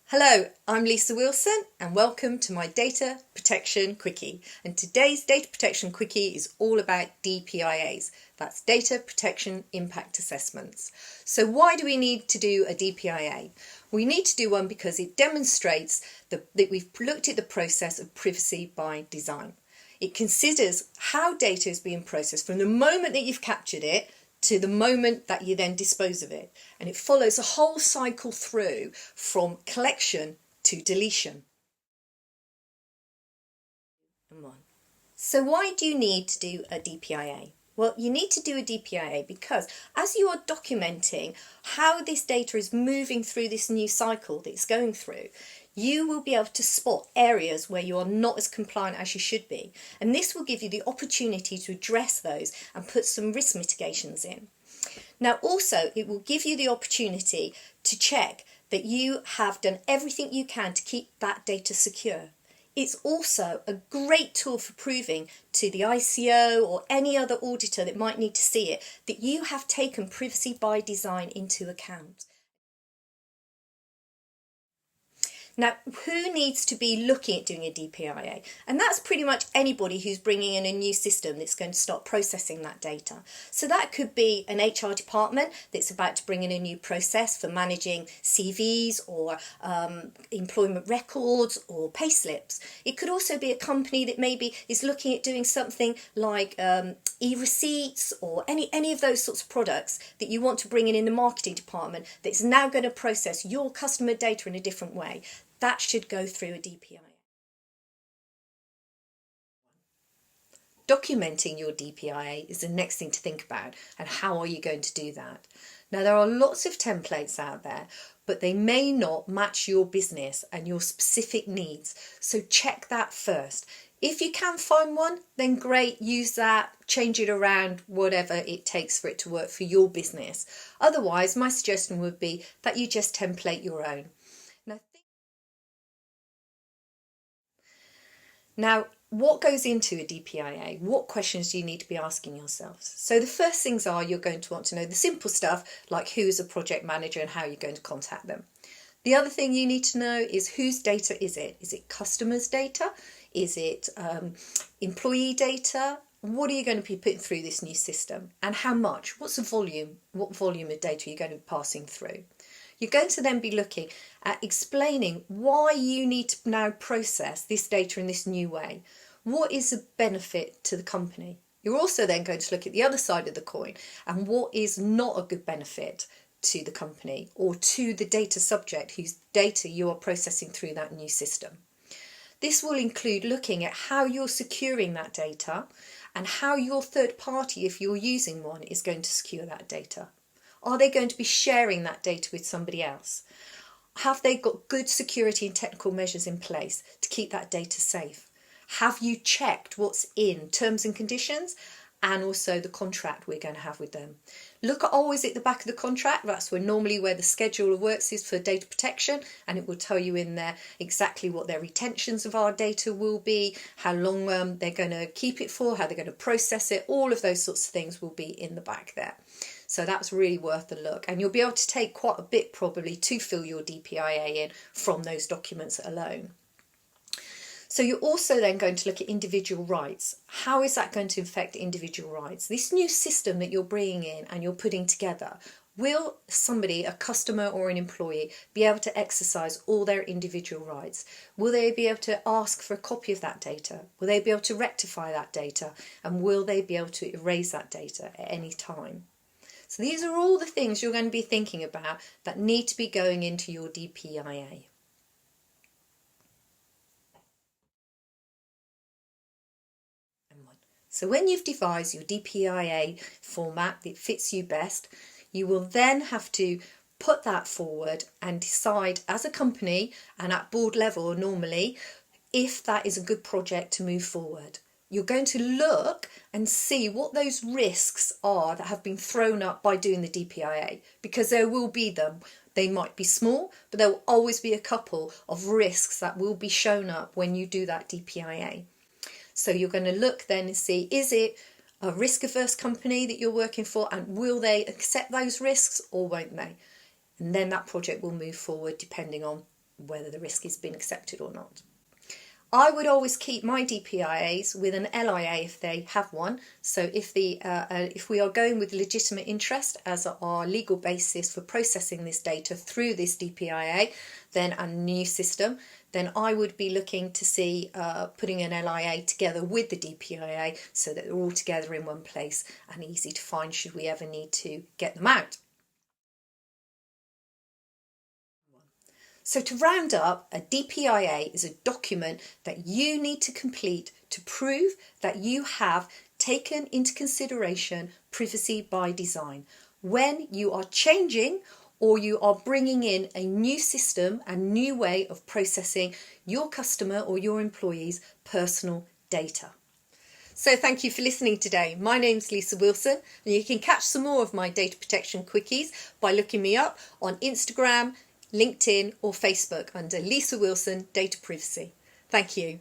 Hello, I'm Lisa Wilson and welcome to my Data Protection Quickie. And today's Data Protection Quickie is all about DPIAs. That's Data Protection Impact Assessments. So why do we need to do a DPIA? We need to do one because it demonstrates that we've looked at the process of privacy by design. It considers how data is being processed from the moment that you've captured it to the moment that you then dispose of it. And it follows a whole cycle through from collection to deletion. So why do you need to do a DPIA? Well, you need to do a DPIA because as you are documenting how this data is moving through this new cycle that it's going through, you will be able to spot areas where you are not as compliant as you should be. And this will give you the opportunity to address those and put some risk mitigations in. Now, also, it will give you the opportunity to check that you have done everything you can to keep that data secure. It's also a great tool for proving to the ICO or any other auditor that might need to see it that you have taken privacy by design into account. Now, who needs to be looking at doing a DPIA? And that's pretty much anybody who's bringing in a new system that's going to start processing that data. So that could be an HR department that's about to bring in a new process for managing CVs or employment records or payslips. It could also be a company that maybe is looking at doing something like e-receipts or any of those sorts of products that you want to bring in the marketing department that's now going to process your customer data in a different way. That should go through a DPIA. Documenting your DPIA is the next thing to think about, and how are you going to do that? Now, there are lots of templates out there, but they may not match your business and your specific needs, so check that first. If you can find one, then great, use that, change it around, whatever it takes for it to work for your business. Otherwise, my suggestion would be that you just template your own. Now, what goes into a DPIA? What questions do you need to be asking yourselves? So the first things are you're going to want to know the simple stuff like who's a project manager and how you're going to contact them. The other thing you need to know is whose data is it? Is it customers' data? Is it employee data? What are you going to be putting through this new system? And how much? What's the volume? What volume of data are you going to be passing through? You're going to then be looking at explaining why you need to now process this data in this new way. What is the benefit to the company? You're also then going to look at the other side of the coin and what is not a good benefit to the company or to the data subject whose data you are processing through that new system. This will include looking at how you're securing that data and how your third party, if you're using one, is going to secure that data. Are they going to be sharing that data with somebody else? Have they got good security and technical measures in place to keep that data safe? Have you checked what's in terms and conditions and also the contract we're going to have with them? Look always at the back of the contract. That's normally where the schedule of works is for data protection, and it will tell you in there exactly what their retentions of our data will be, how long they're going to keep it for, how they're going to process it. All of those sorts of things will be in the back there. So that's really worth a look, and you'll be able to take quite a bit probably to fill your DPIA in from those documents alone. So you're also then going to look at individual rights. How is that going to affect individual rights? This new system that you're bringing in and you're putting together, will somebody, a customer or an employee, be able to exercise all their individual rights? Will they be able to ask for a copy of that data? Will they be able to rectify that data? And will they be able to erase that data at any time? So these are all the things you're going to be thinking about that need to be going into your DPIA. So when you've devised your DPIA format that fits you best, you will then have to put that forward and decide as a company and at board level normally if that is a good project to move forward. You're going to look and see what those risks are that have been thrown up by doing the DPIA, because there will be them. They might be small, but there will always be a couple of risks that will be shown up when you do that DPIA. So you're going to look then and see, is it a risk-averse company that you're working for, and will they accept those risks or won't they? And then that project will move forward depending on whether the risk has been accepted or not. I would always keep my DPIAs with an LIA if they have one. So if we are going with legitimate interest as our legal basis for processing this data through this DPIA, then a new system, then I would be looking to see putting an LIA together with the DPIA so that they're all together in one place and easy to find should we ever need to get them out. So to round up, a DPIA is a document that you need to complete to prove that you have taken into consideration privacy by design when you are changing or you are bringing in a new system, a new way of processing your customer or your employees' personal data. So thank you for listening today. My name's Lisa Wilson, and you can catch some more of my data protection quickies by looking me up on Instagram, LinkedIn or Facebook under Lisa Wilson Data Privacy. Thank you.